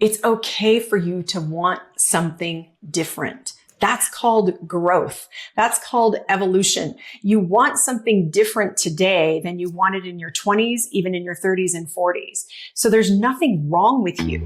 it's okay for you to want something different. That's called growth. That's called evolution. You want something different today than you wanted in your 20s, even in your 30s and 40s. So there's nothing wrong with you.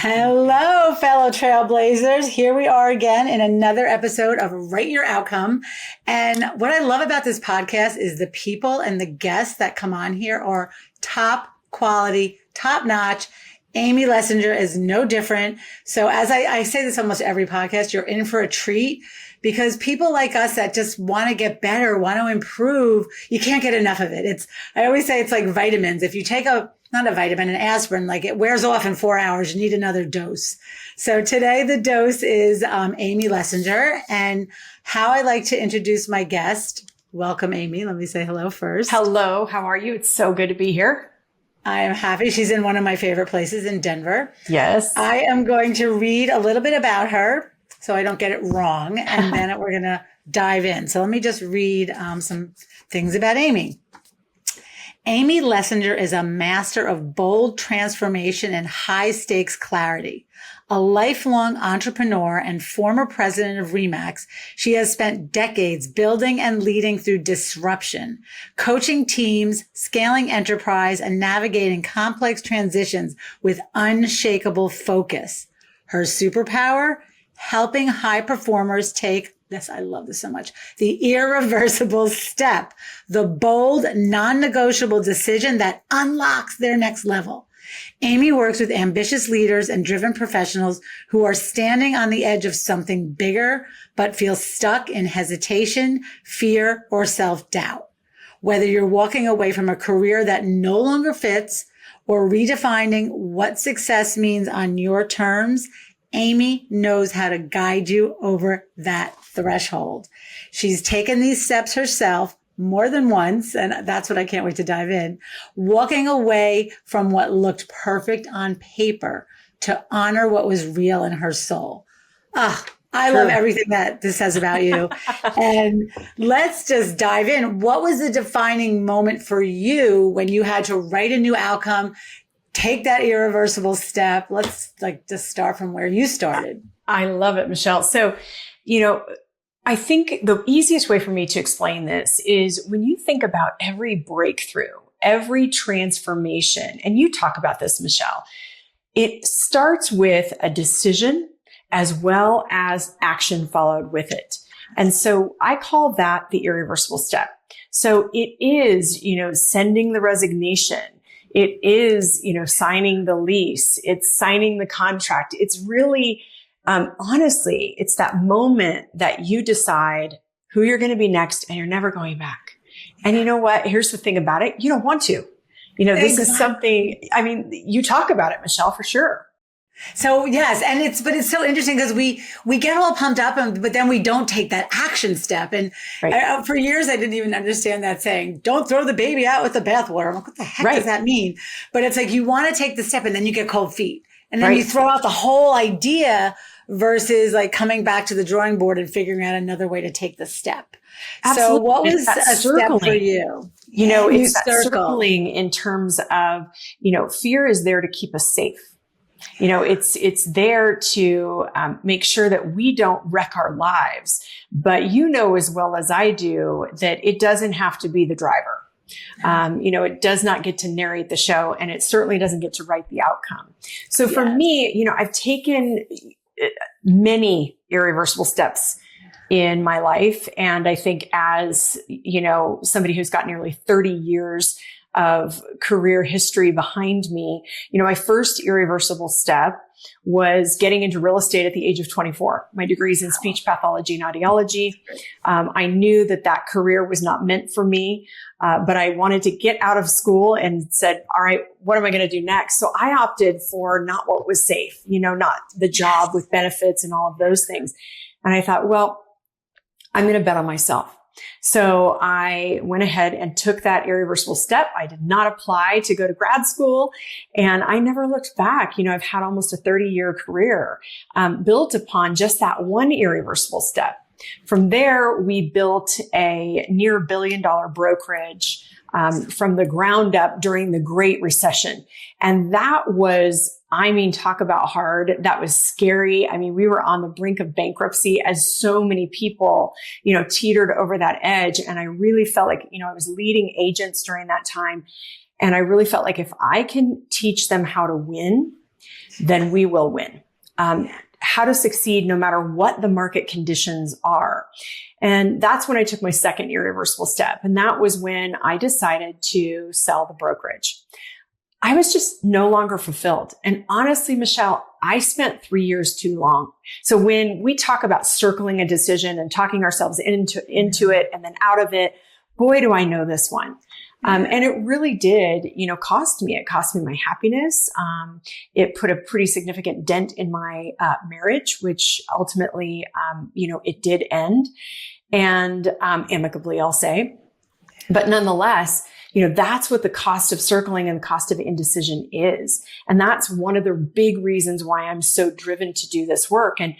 Hello, fellow trailblazers. Here we are again in another episode of Write Your Outcome. And what I love about this podcast is the people and the guests that come on here are top quality, top notch. Amy Lessinger is no different. So as I say this almost every podcast, you're in for a treat because people like us that just want to get better, want to improve, you can't get enough of it. I always say it's like vitamins. If you take not a vitamin, an aspirin, like it wears off in 4 hours, you need another dose. So today the dose is Amy Lessinger, and how I like to introduce my guest. Welcome, Amy. Let me say hello first. Hello. How are you? It's so good to be here. I am happy. She's in one of my favorite places in Denver. Yes. I am going to read a little bit about her so I don't get it wrong, and then we're going to dive in. So let me just read some things about Amy. Amy Lessinger is a master of bold transformation and high stakes clarity. A lifelong entrepreneur and former president of RE/MAX, she has spent decades building and leading through disruption, coaching teams, scaling enterprise, and navigating complex transitions with unshakable focus. Her superpower? Helping high performers take, yes, I love this so much, the irreversible step, the bold, non-negotiable decision that unlocks their next level. Amy works with ambitious leaders and driven professionals who are standing on the edge of something bigger, but feel stuck in hesitation, fear, or self-doubt. Whether you're walking away from a career that no longer fits or redefining what success means on your terms, Amy knows how to guide you over that threshold. She's taken these steps herself more than once, and that's what I can't wait to dive in, walking away from what looked perfect on paper to honor what was real in her soul. I love everything that this says about you. And let's just dive in. What was the defining moment for you when you had to write a new outcome, take that irreversible step? Let's just start from where you started. I love it, Michelle. So, I think the easiest way for me to explain this is when you think about every breakthrough, every transformation, and you talk about this, Michelle, it starts with a decision as well as action followed with it. And so I call that the irreversible step. So it is, sending the resignation. It is, signing the lease. It's signing the contract. It's really, honestly, it's that moment that you decide who you're going to be next and you're never going back. And you know what? Here's the thing about it. You don't want to. This is something, you talk about it, Michelle, for sure. So yes, but it's so interesting because we get all pumped up, but then we don't take that action step. And right. For years, I didn't even understand that saying, don't throw the baby out with the bathwater. I'm like, what the heck does that mean? But it's like, you want to take the step and then you get cold feet and then you throw out the whole idea versus like coming back to the drawing board and figuring out another way to take the step. Absolutely. So what was a step for you? It's that circling in terms of, fear is there to keep us safe. It's there to make sure that we don't wreck our lives. But as well as I do that it doesn't have to be the driver. It does not get to narrate the show, and it certainly doesn't get to write the outcome. So for me, I've taken many irreversible steps in my life. And I think as, somebody who's got nearly 30 years of career history behind me, my first irreversible step was getting into real estate at the age of 24. My degree is in speech pathology and audiology. I knew that career was not meant for me, but I wanted to get out of school and said, all right, what am I going to do next? So I opted for not what was safe, not the job with benefits and all of those things. And I thought, well, I'm going to bet on myself. So I went ahead and took that irreversible step. I did not apply to go to grad school, and I never looked back. I've had almost a 30-year career built upon just that one irreversible step. From there, we built a near $1 billion brokerage from the ground up during the Great Recession. And that was, talk about hard. That was scary. We were on the brink of bankruptcy as so many people, teetered over that edge. And I really felt like, I was leading agents during that time. And I really felt like if I can teach them how to win, then we will win. How to succeed no matter what the market conditions are. And that's when I took my second irreversible step. And that was when I decided to sell the brokerage. I was just no longer fulfilled. And honestly, Michele, I spent 3 years too long. So when we talk about circling a decision and talking ourselves into it and then out of it, boy, do I know this one. And it really did, cost me. It cost me my happiness. It put a pretty significant dent in my marriage, which ultimately, it did end, and amicably, I'll say. But nonetheless, that's what the cost of circling and the cost of indecision is. And that's one of the big reasons why I'm so driven to do this work. And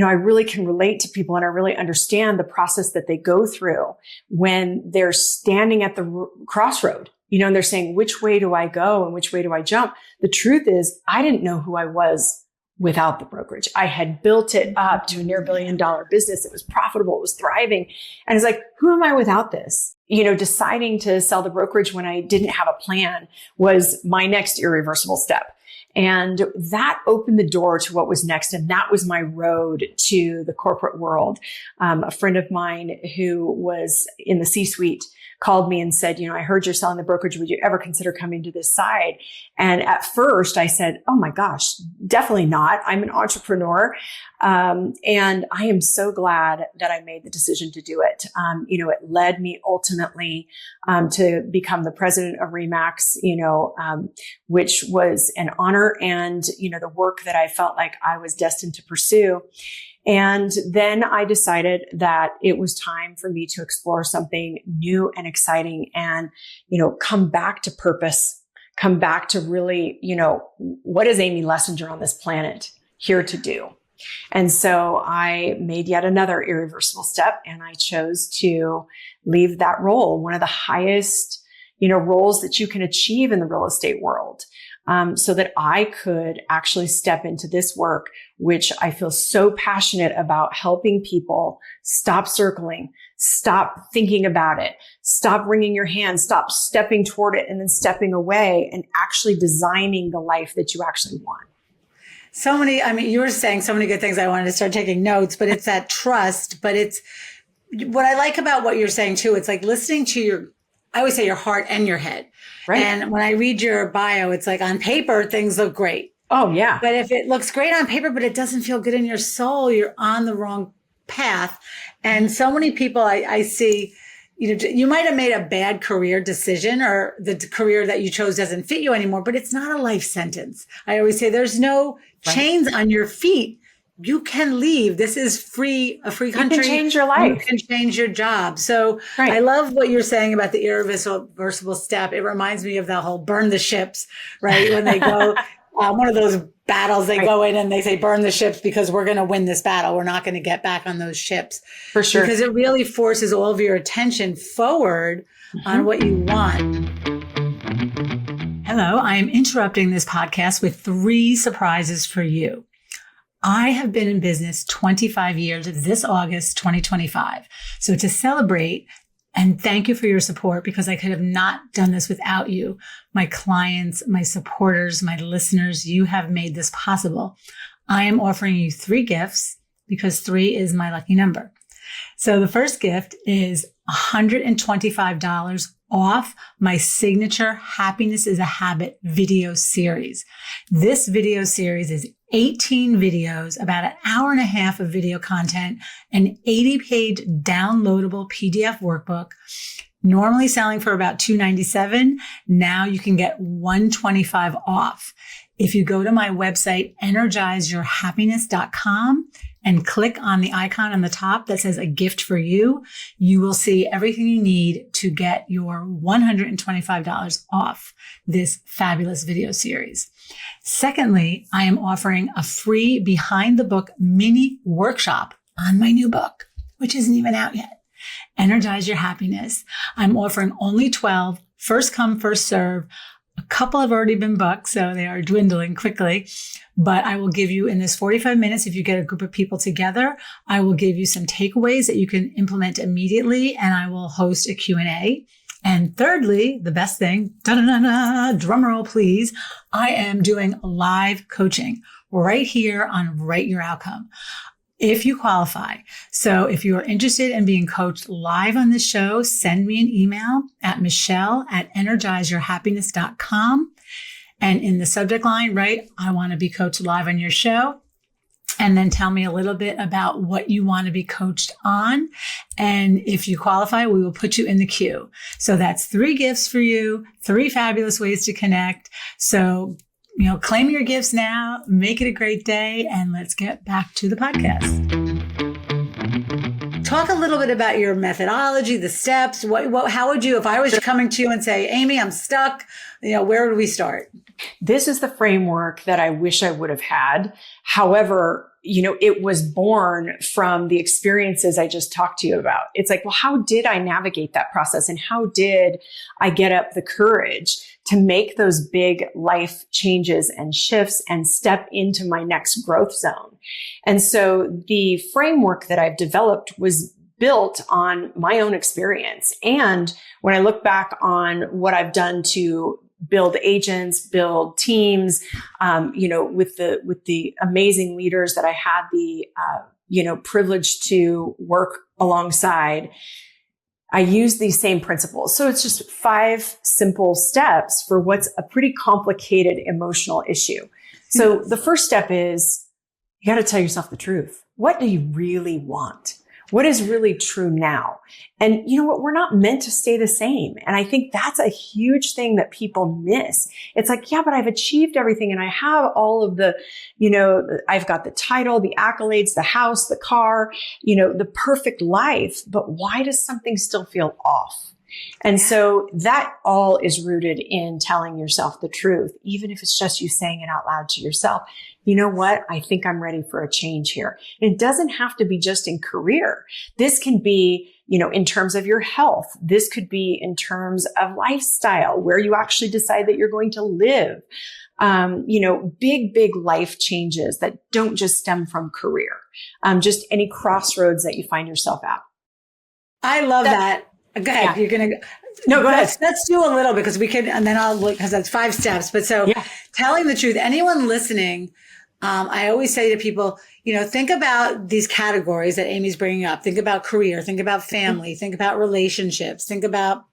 I really can relate to people, and I really understand the process that they go through when they're standing at the crossroad, and they're saying, which way do I go and which way do I jump? The truth is, I didn't know who I was without the brokerage. I had built it up to a near $1 billion business. It was profitable. It was thriving. And it's like, who am I without this? Deciding to sell the brokerage when I didn't have a plan was my next irreversible step. And that opened the door to what was next. And that was my road to the corporate world. A friend of mine who was in the C-suite called me and said, I heard you're selling the brokerage. Would you ever consider coming to this side? And at first I said, oh my gosh, definitely not. I'm an entrepreneur. And I am so glad that I made the decision to do it. It led me ultimately, to become the president of RE/MAX, which was an honor and, the work that I felt like I was destined to pursue. And then I decided that it was time for me to explore something new and exciting and, come back to purpose, come back to really, what is Amy Lessinger on this planet here to do? And so I made yet another irreversible step, and I chose to leave that role, one of the highest, roles that you can achieve in the real estate world. So that I could actually step into this work, which I feel so passionate about, helping people stop circling, stop thinking about it, stop wringing your hands, stop stepping toward it and then stepping away, and actually designing the life that you actually want. So many, you were saying so many good things. I wanted to start taking notes, but it's that trust. But it's what I like about what you're saying too. It's like listening to I always say your heart and your head. Right. And when I read your bio, it's like on paper, things look great. Oh, yeah. But if it looks great on paper, but it doesn't feel good in your soul, you're on the wrong path. And so many people I see, you might have made a bad career decision, or the career that you chose doesn't fit you anymore, but it's not a life sentence. I always say there's no chains on your feet. You can leave. This is a free country. You can change your life. You can change your job. So I love what you're saying about the irreversible step. It reminds me of the whole burn the ships, right? When they go, one of those battles, they go in and they say, burn the ships because we're going to win this battle. We're not going to get back on those ships. For sure. Because it really forces all of your attention forward on what you want. Hello, I am interrupting this podcast with 3 surprises for you. I have been in business 25 years this August, 2025. So to celebrate and thank you for your support, because I could have not done this without you, my clients, my supporters, my listeners, you have made this possible. I am offering you 3 gifts because 3 is my lucky number. So the first gift is $125 off my signature Happiness is a Habit video series. This video series is 18 videos, about an hour and a half of video content, an 80-page downloadable PDF workbook, normally selling for about $297. Now you can get $125 off. If you go to my website, energizeyourhappiness.com, and click on the icon on the top that says a gift for you, you will see everything you need to get your $125 off this fabulous video series. Secondly, I am offering a free behind the book mini workshop on my new book, which isn't even out yet. Energize Your Happiness. I'm offering only 12 first come, first serve. A couple have already been booked, so they are dwindling quickly. But I will give you in this 45 minutes, if you get a group of people together, I will give you some takeaways that you can implement immediately, and I will host a Q&A. And thirdly, the best thing, drum roll, please. I am doing live coaching right here on Write Your Outcome, if you qualify. So if you are interested in being coached live on this show, send me an email at michele@energizeyourhappiness.com. And in the subject line, write, I want to be coached live on your show. And then tell me a little bit about what you want to be coached on. And if you qualify, we will put you in the queue. So that's 3 gifts for you, 3 fabulous ways to connect. So, claim your gifts now, make it a great day, and let's get back to the podcast. Talk a little bit about your methodology, the steps. How would you, if I was coming to you and say, Amy, I'm stuck, where would we start? This is the framework that I wish I would have had. However, it was born from the experiences I just talked to you about. It's like, well, how did I navigate that process? And how did I get up the courage to make those big life changes and shifts and step into my next growth zone? And so the framework that I've developed was built on my own experience. And when I look back on what I've done to build agents, build teams, with the amazing leaders that I had the, privilege to work alongside, I use these same principles. So it's just 5 simple steps for what's a pretty complicated emotional issue. So the first step is you got to tell yourself the truth. What do you really want? What is really true now? And you know what? We're not meant to stay the same. And I think that's a huge thing that people miss. It's like, yeah, but I've achieved everything and I have all of the, I've got the title, the accolades, the house, the car, the perfect life. But why does something still feel off? And so that all is rooted in telling yourself the truth, even if it's just you saying it out loud to yourself. You know what? I think I'm ready for a change here. And it doesn't have to be just in career. This can be, in terms of your health. This could be in terms of lifestyle, where you actually decide that you're going to live. Big life changes that don't just stem from career. Just any crossroads that you find yourself at. I love that. Go ahead. Yeah. You're going to No, go ahead. Let's do a little because we can, and then I'll look because that's 5 steps. But so telling the truth, anyone listening, I always say to people, think about these categories that Amy's bringing up. Think about career, think about family, think about relationships, think about,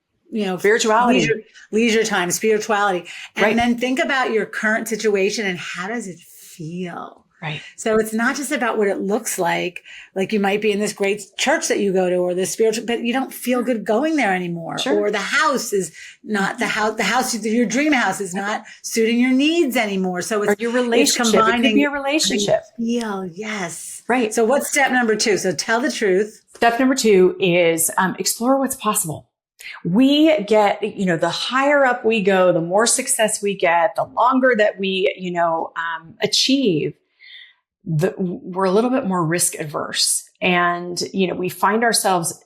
spirituality, leisure time, spirituality. And then think about your current situation and how does it feel? Right. So it's not just about what it looks like you might be in this great church that you go to or this spiritual, but you don't feel good going there anymore. Sure. Or the house is not the house, your dream house is not suiting your needs anymore. So it's, or your relationship. It could be a relationship. Yes. Right. So what's step number 2? So tell the truth. Step number 2 is explore what's possible. We get, the higher up we go, the more success we get, the longer that we, achieve, we're a little bit more risk adverse. And, we find ourselves,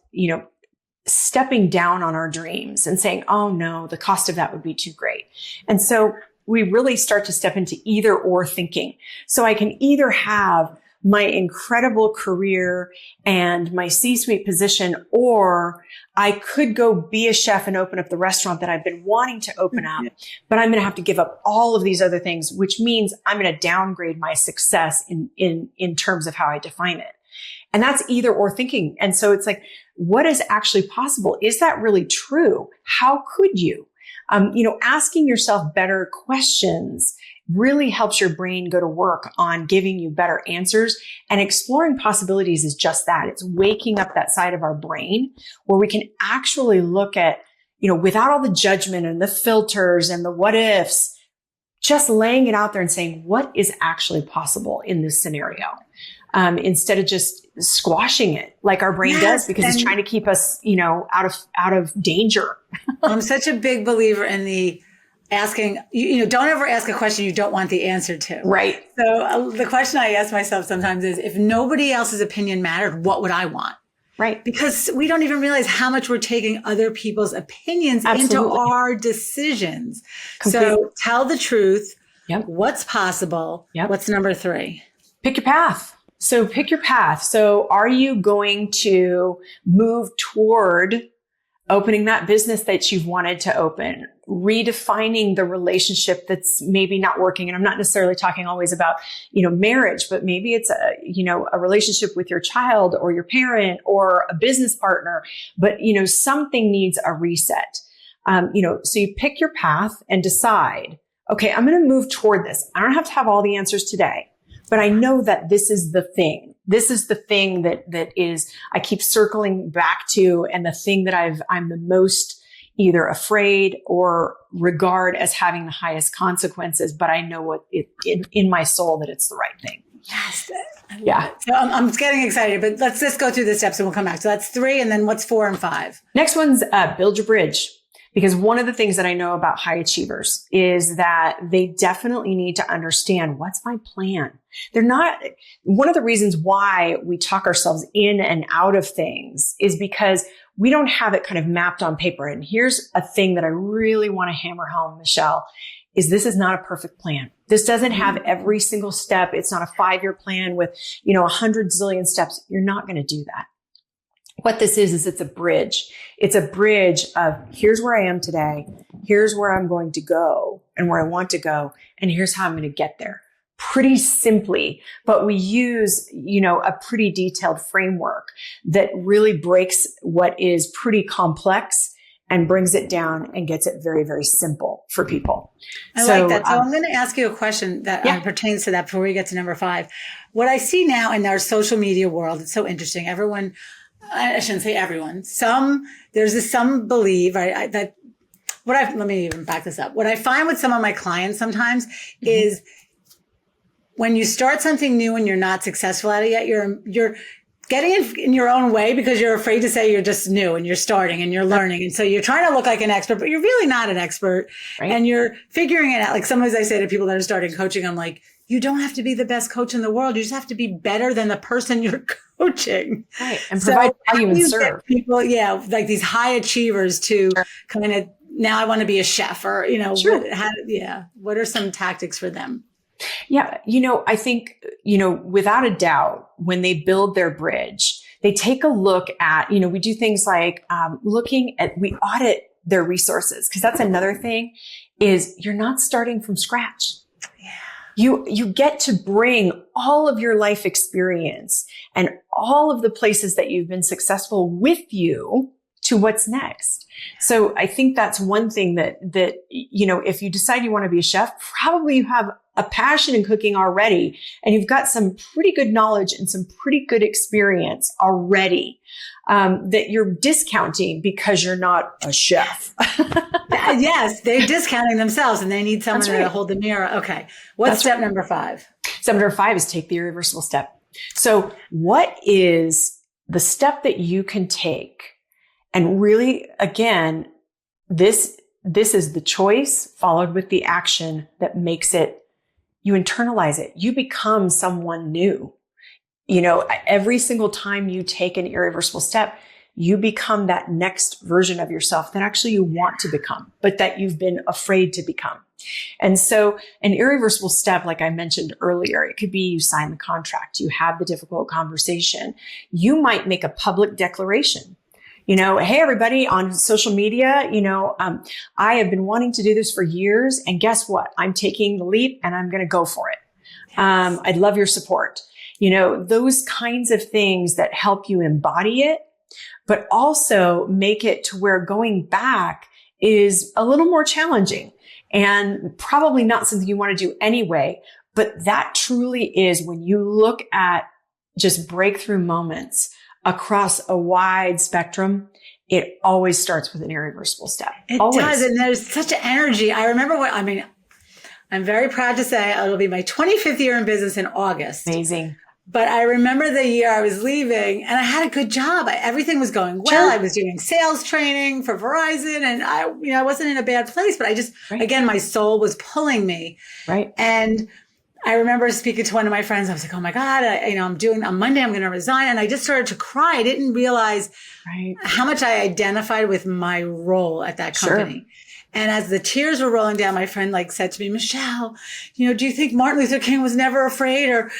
stepping down on our dreams and saying, oh no, the cost of that would be too great. And so we really start to step into either or thinking. So I can either have my incredible career and my C-suite position, or I could go be a chef and open up the restaurant that I've been wanting to open up, but I'm going to have to give up all of these other things, which means I'm going to downgrade my success in terms of how I define it. And that's either or thinking. And so it's like, what is actually possible? Is that really true? How could you? Asking yourself better questions really helps your brain go to work on giving you better answers. And exploring possibilities is just that. It's waking up that side of our brain where we can actually look at, without all the judgment and the filters and the what ifs, just laying it out there and saying, what is actually possible in this scenario? Instead of just squashing it like our brain does, because it's trying to keep us, out of danger. I'm such a big believer in the asking, don't ever ask a question you don't want the answer to. Right. So the question I ask myself sometimes is, if nobody else's opinion mattered, what would I want? Right. Because we don't even realize how much we're taking other people's opinions into our decisions. Completely. So tell the truth. Yep. What's possible? Yep. What's number 3? Pick your path. So pick your path. So are you going to move toward opening that business that you've wanted to open, redefining the relationship that's maybe not working? And I'm not necessarily talking always about, marriage, but maybe it's a relationship with your child or your parent or a business partner, but, something needs a reset. So you pick your path and decide, okay, I'm going to move toward this. I don't have to have all the answers today, but I know that this is the thing. This is the thing that is, I keep circling back to, and the thing that I'm the most either afraid or regard as having the highest consequences, but I know in my soul that it's the right thing. Yes. Yeah. So I'm getting excited, but let's just go through the steps and we'll come back. So that's 3. And then what's 4 and 5? Next one's build your bridge. Because one of the things that I know about high achievers is that they definitely need to understand, what's my plan? One of the reasons why we talk ourselves in and out of things is because we don't have it kind of mapped on paper. And here's a thing that I really want to hammer home, Michele, is this is not a perfect plan. This doesn't have every single step. It's not a 5-year plan with, 100 zillion steps. You're not going to do that. What this is it's a bridge. It's a bridge of, here's where I am today. Here's where I'm going to go and where I want to go. And here's how I'm going to get there. Pretty simply, but we use, a pretty detailed framework that really breaks what is pretty complex and brings it down and gets it very, very simple for people. I like that. So I'm going to ask you a question that pertains to that before we get to number 5. What I see now in our social media world, it's so interesting. I shouldn't say everyone. There's some believe, right, let me even back this up. What I find with some of my clients sometimes is when you start something new and you're not successful at it yet, you're getting in your own way because you're afraid to say you're just new and you're starting and you're learning. And so you're trying to look like an expert, but you're really not an expert. Right. And you're figuring it out. Like sometimes I say to people that are starting coaching, I'm like, you don't have to be the best coach in the world. You just have to be better than the person you're coaching. Right. And provide value and serve. People, like these high achievers to kind of, now I want to be a chef or, what are some tactics for them? Yeah. I think, without a doubt, when they build their bridge, they take a look at, we do things like we audit their resources. Cause that's another thing is you're not starting from scratch. You get to bring all of your life experience and all of the places that you've been successful with you to what's next. So I think that's one thing that, if you decide you want to be a chef, probably you have a passion in cooking already, and you've got some pretty good knowledge and some pretty good experience already, that you're discounting because you're not a chef. Yes, they're discounting themselves and they need someone to hold the mirror. Okay. What's step number 5? Step number 5 is take the irreversible step. So what is the step that you can take? And really, again, this is the choice followed with the action that makes it, you internalize it. You become someone new. Every single time you take an irreversible step, you become that next version of yourself that actually you want to become, but that you've been afraid to become. And so an irreversible step, like I mentioned earlier, it could be you sign the contract, you have the difficult conversation. You might make a public declaration. Hey, everybody on social media, I have been wanting to do this for years. And guess what? I'm taking the leap and I'm going to go for it. Yes. I'd love your support. Those kinds of things that help you embody it, but also make it to where going back is a little more challenging and probably not something you want to do anyway. But that truly is when you look at just breakthrough moments across a wide spectrum, it always starts with an irreversible step. It does. And there's such an energy. I remember I'm very proud to say it'll be my 25th year in business in August. Amazing. But I remember the year I was leaving and I had a good job. Everything was going well. Sure. I was doing sales training for Verizon and I wasn't in a bad place, but again, my soul was pulling me. Right. And I remember speaking to one of my friends. I was like, oh my God, on Monday, I'm going to resign. And I just started to cry. I didn't realize how much I identified with my role at that company. Sure. And as the tears were rolling down, my friend said to me, Michele, do you think Martin Luther King was never afraid? Or,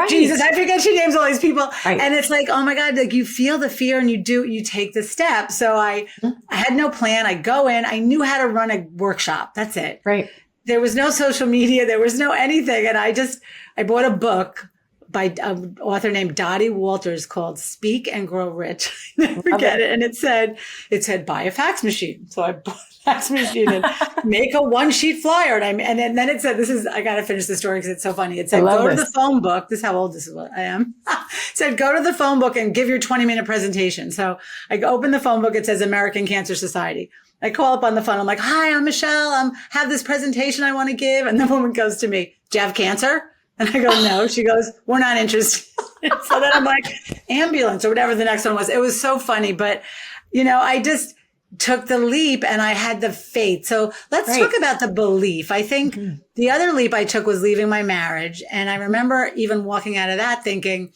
Jesus, I forget she names all these people. Right. And it's like, oh my God, you feel the fear and you take the step. So I had no plan. I go in, I knew how to run a workshop. That's it. Right. There was no social media. There was no anything. And I bought a book by an author named Dottie Walters called Speak and Grow Rich. I never forget it. And it said, buy a fax machine. So I bought a fax machine and make a 1-sheet flyer. And then it said, I got to finish the story because it's so funny. It said, go to the phone book. This is how old this is what I am. It said, go to the phone book and give your 20-minute presentation. So I open the phone book. It says American Cancer Society. I call up on the phone. I'm like, hi, I'm Michele. Have this presentation I want to give. And the woman goes to me, do you have cancer? And I go, no. She goes, we're not interested. So then I'm like, ambulance or whatever the next one was. It was so funny. But, I just took the leap and I had the faith. So let's talk about the belief. I think the other leap I took was leaving my marriage. And I remember even walking out of that thinking,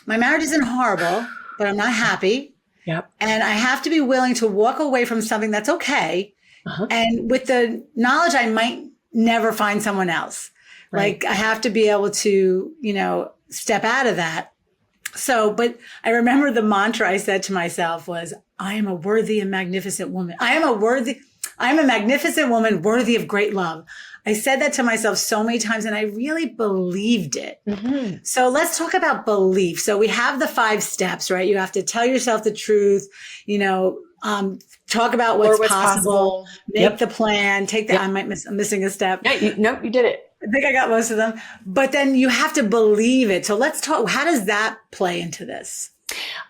my marriage isn't horrible, but I'm not happy. Yep. And I have to be willing to walk away from something that's okay. And with the knowledge, I might never find someone else. Right. I have to be able to, step out of that. So, but I remember the mantra I said to myself was, I am a worthy and magnificent woman. I am a magnificent woman worthy of great love. I said that to myself so many times and I really believed it. So let's talk about belief. So we have the 5 steps, right? You have to tell yourself the truth, talk about what's possible, make the plan, take the, I'm missing a step. Yeah, you did it. I think I got most of them, but then you have to believe it. So let's talk, how does that play into this?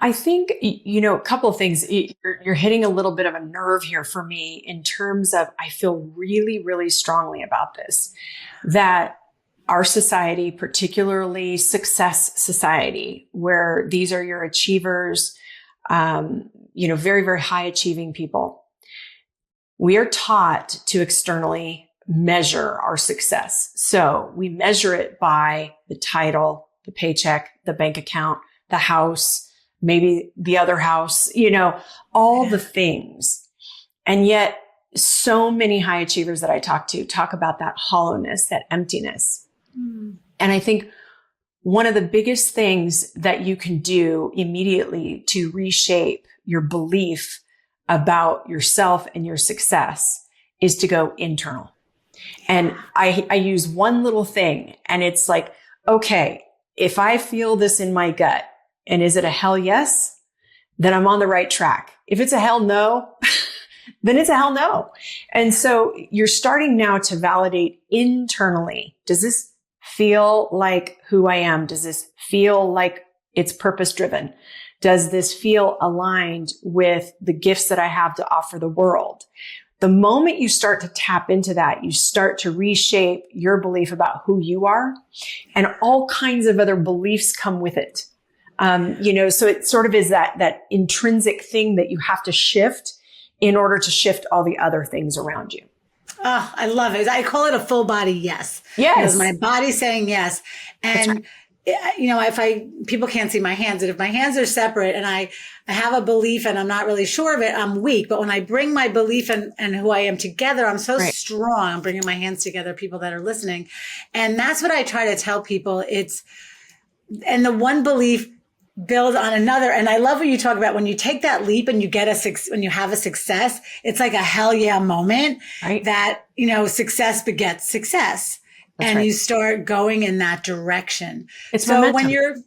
I think, a couple of things. You're hitting a little bit of a nerve here for me in terms of, I feel really, really strongly about this, that our society, particularly success society, where these are your achievers, very, very high achieving people, we are taught to externally measure our success. So we measure it by the title, the paycheck, the bank account, the house, maybe the other house, all the things. And yet so many high achievers that I talk to talk about that hollowness, that emptiness. And I think one of the biggest things that you can do immediately to reshape your belief about yourself and your success is to go internal. And I use one little thing and it's like, okay, if I feel this in my gut, and is it a hell yes? Then I'm on the right track. If it's a hell no, then it's a hell no. And so you're starting now to validate internally. Does this feel like who I am? Does this feel like it's purpose driven? Does this feel aligned with the gifts that I have to offer the world? The moment you start to tap into that, you start to reshape your belief about who you are, and all kinds of other beliefs come with it. So it sort of is that intrinsic thing that you have to shift in order to shift all the other things around you. Oh, I love it. I call it a full body yes. Yes. Because my body's saying yes. And, people can't see my hands, and if my hands are separate and I have a belief and I'm not really sure of it, I'm weak. But when I bring my belief and who I am together, I'm so strong. I'm bringing my hands together, people that are listening. And that's what I try to tell people. And the one belief build on another. And I love what you talk about when you take that leap and you when you have a success, it's like a hell yeah moment that, success begets success. That's you start going in that direction. It's so momentum.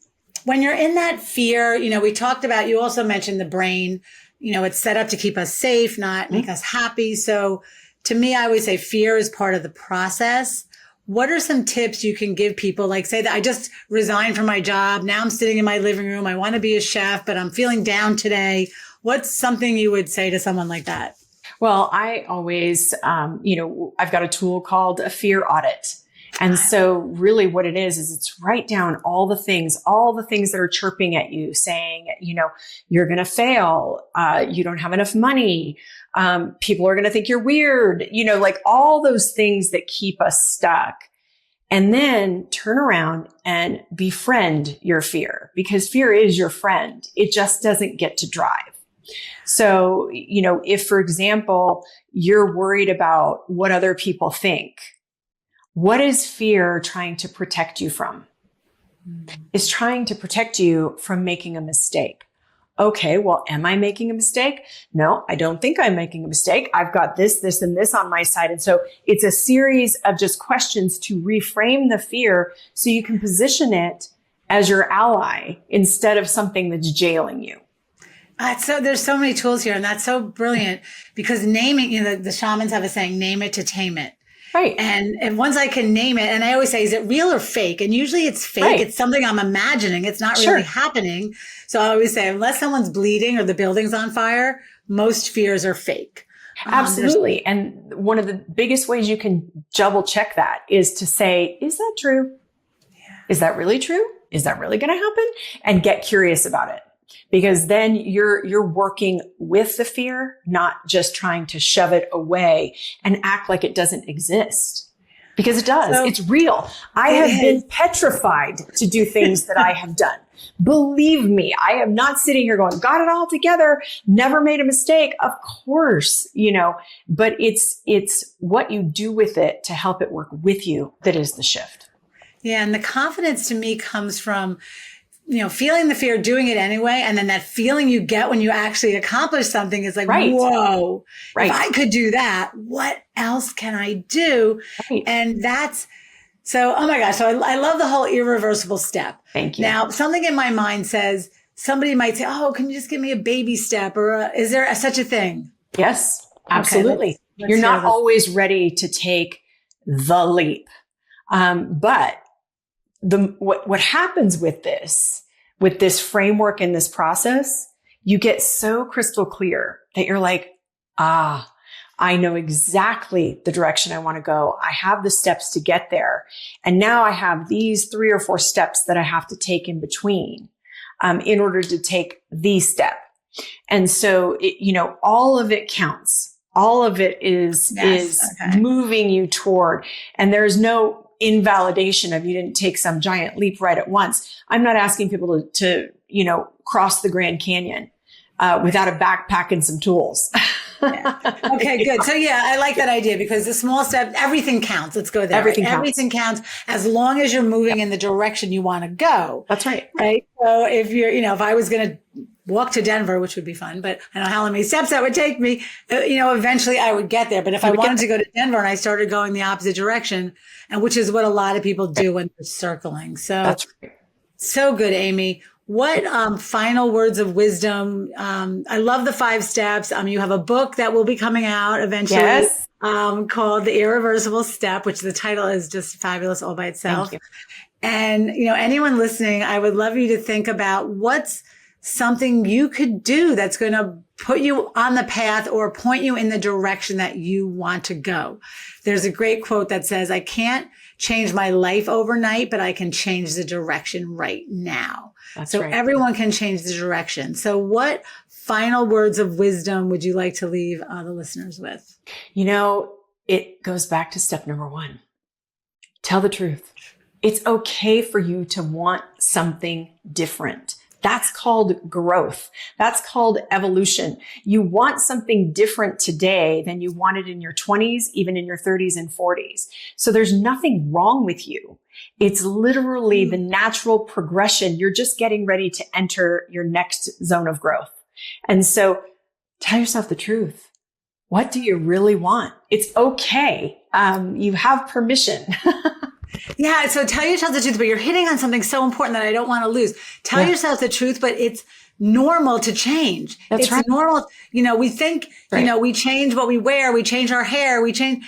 when you're in that fear, we talked about, you also mentioned the brain, it's set up to keep us safe, not make us happy. So to me, I always say fear is part of the process. What are some tips you can give people? Like say that I just resigned from my job. Now I'm sitting in my living room. I want to be a chef, but I'm feeling down today. What's something you would say to someone like that? Well, I always, I've got a tool called a fear audit. And so really what it is it's write down all the things that are chirping at you saying, you're going to fail. You don't have enough money. People are going to think you're weird, like all those things that keep us stuck. and then turn around and befriend your fear, because fear is your friend. It just doesn't get to drive. So, if, for example, you're worried about what other people think, what is fear trying to protect you from? It's trying to protect you from making a mistake. Okay, well, am I making a mistake? No, I don't think I'm making a mistake. I've got this, this, and this on my side. And so it's a series of just questions to reframe the fear so you can position it as your ally instead of something that's jailing you. So there's so many tools here, and that's so brilliant, because naming, the shamans have a saying, name it to tame it. Right. And once I can name it, and I always say, is it real or fake? And usually it's fake. Right. It's something I'm imagining. It's not really happening. So I always say, unless someone's bleeding or the building's on fire, most fears are fake. Absolutely. And one of the biggest ways you can double check that is to say, is that true? Yeah. Is that really true? Is that really going to happen? And get curious about it. Because then you're working with the fear, not just trying to shove it away and act like it doesn't exist. Because it does. It's real. I have been petrified to do things that I have done. Believe me, I am not sitting here going, got it all together, never made a mistake. Of course, but it's what you do with it to help it work with you that is the shift. Yeah. And the confidence to me comes from feeling the fear, doing it anyway. And then that feeling you get when you actually accomplish something is like, whoa, if I could do that, what else can I do? Right. And so, oh my gosh. So I love the whole irreversible step. Thank you. Now, something in my mind says, somebody might say, oh, can you just give me a baby step? Or is there such a thing? Yes, absolutely. Okay, You're not always ready to take the leap. But what happens with this framework and this process, you get so crystal clear that you're like, I know exactly the direction I want to go. I have the steps to get there. And now I have these 3 or 4 steps that I have to take in between, in order to take the step. And so, all of it counts. All of it is moving you toward, and there's no invalidation of you didn't take some giant leap right at once. I'm not asking people to cross the Grand Canyon without a backpack and some tools. Yeah. Okay, good. So I like that idea, because the small step, everything counts. Let's go there. Everything counts as long as you're moving in the direction you want to go. That's right. Right. So if you're, if I was going to walk to Denver, which would be fun, but I know how many steps that would take me, eventually I would get there. But if I wanted to go to Denver and I started going the opposite direction, and which is what a lot of people do when they're circling. So that's right. So good, Amy. What final words of wisdom? I love the 5 steps. You have a book that will be coming out eventually, called The Irreversible Step, which the title is just fabulous all by itself. Thank you. And, anyone listening, I would love you to think about what's something you could do that's going to put you on the path or point you in the direction that you want to go. There's a great quote that says, I can't change my life overnight, but I can change the direction right now. That's so right. Everyone can change the direction. So what final words of wisdom would you like to leave the listeners with? It goes back to step number 1. Tell the truth. It's okay for you to want something different. That's called growth. That's called evolution. You want something different today than you wanted in your 20s, even in your 30s and 40s. So there's nothing wrong with you. It's literally the natural progression. You're just getting ready to enter your next zone of growth. And so tell yourself the truth. What do you really want? It's okay. You have permission. Yeah. So tell yourself the truth, but you're hitting on something so important that I don't want to lose. Tell yourself the truth, but it's normal to change. It's normal. We think, we change what we wear, we change our hair,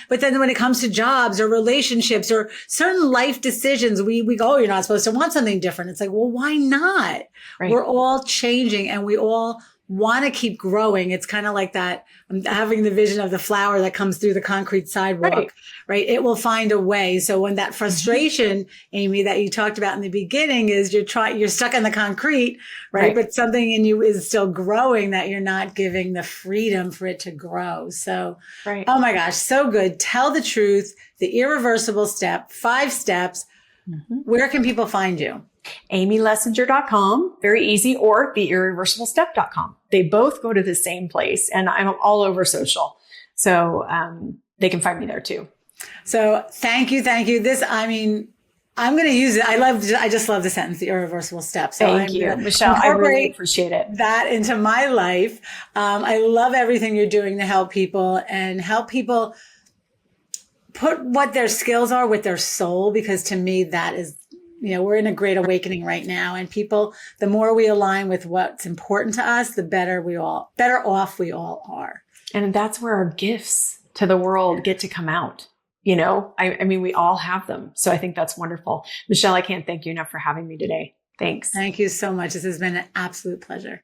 but then when it comes to jobs or relationships or certain life decisions, we go, oh, you're not supposed to want something different. It's like, well, why not? Right. We're all changing and we all want to keep growing. It's kind of like that. I'm having the vision of the flower that comes through the concrete sidewalk, right? It will find a way. So when that frustration, Amy, that you talked about in the beginning is you're stuck in the concrete, right? But something in you is still growing that you're not giving the freedom for it to grow. So, oh my gosh, so good. Tell the truth, the irreversible step, 5 steps. Where can people find you? AmyLessinger.com, very easy, or theirreversiblestep.com. They both go to the same place, and I'm all over social. So they can find me there too. So thank you. This, I mean, I'm going to use it. I just love the sentence, the irreversible step. So thank you, Michelle. I really appreciate it. That into my life. I love everything you're doing to help people and help people put what their skills are with their soul, because to me, that is, we're in a great awakening right now, and people, the more we align with what's important to us, the better off we all are. And that's where our gifts to the world get to come out. I mean, we all have them. So I think that's wonderful. Michelle, I can't thank you enough for having me today. Thanks. Thank you so much. This has been an absolute pleasure.